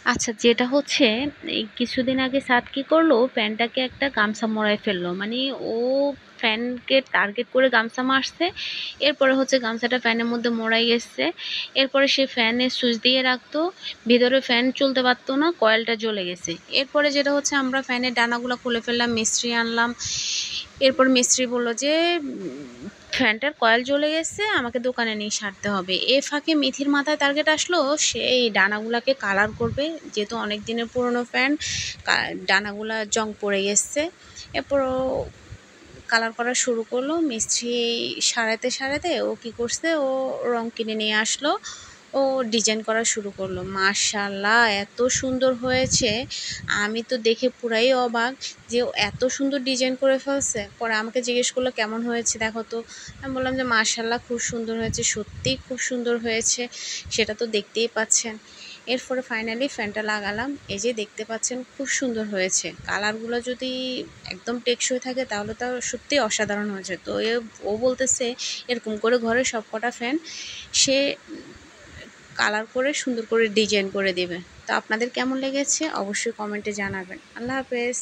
আচ্ছা, যেটা হচ্ছে এই কিছুদিন আগে সাদ কি করলো, ফ্যানটাকে একটা গামছা মোড়ায় ফেললো। মানে ও ফ্যানকে টার্গেট করে গামছা মারছে। এরপরে হচ্ছে গামছাটা ফ্যানের মধ্যে মোড়াই গেছে। এরপরে সে ফ্যানের সুইচ দিয়ে রাখতো, ভিতরে ফ্যান চলতে পারতো না, কয়েলটা জ্বলে গেছে। এরপরে যেটা হচ্ছে আমরা ফ্যানের ডানাগুলো খুলে ফেললাম, মিস্ত্রি আনলাম। এরপর মিস্ত্রি বলল যে ফ্যানটার কয়েল জ্বলে গেছে, আমাকে দোকানে নিয়ে সারতে হবে। এ ফাঁকে মিথির মাথায় টার্গেট আসলো, সে এই ডানাগুলাকে কালার করবে। যেহেতু অনেক দিনের পুরনো ফ্যান, ডানাগুলা জং পড়ে গেছে। এরপর ও কালার করা শুরু করলো। মিস্ত্রি সারাতে সারাতে ও কি করছে, ও রং কিনে নিয়ে আসলো। ও ডিজাইন করা শুরু করলো। মাশাআল্লাহ, এত সুন্দর হয়েছে! আমি তো দেখে পুরাই অবাক যে ও এত সুন্দর ডিজাইন করে ফেলছে। পরে আমাকে জিজ্ঞেস করলো, কেমন হয়েছে দেখো তো। আমি বললাম যে মাশাআল্লাহ, খুব সুন্দর হয়েছে, সত্যিই খুব সুন্দর হয়েছে, সেটা তো দেখতেই পাচ্ছেন। এরপরে ফাইনালি ফ্যানটা লাগালাম। এই যে দেখতে পাচ্ছেন, খুব সুন্দর হয়েছে। কালারগুলো যদি একদম টেকসই থাকে তাহলে তো সত্যিই অসাধারণ হয়েছে। তো ও বলতেছে এরকম করে ঘরে সবকটা ফ্যান সে কালার করে সুন্দর করে ডিজাইন করে দেবে। তো আপনাদের কেমন লেগেছে অবশ্যই কমেন্টে জানাবেন। আল্লাহ হাফেজ।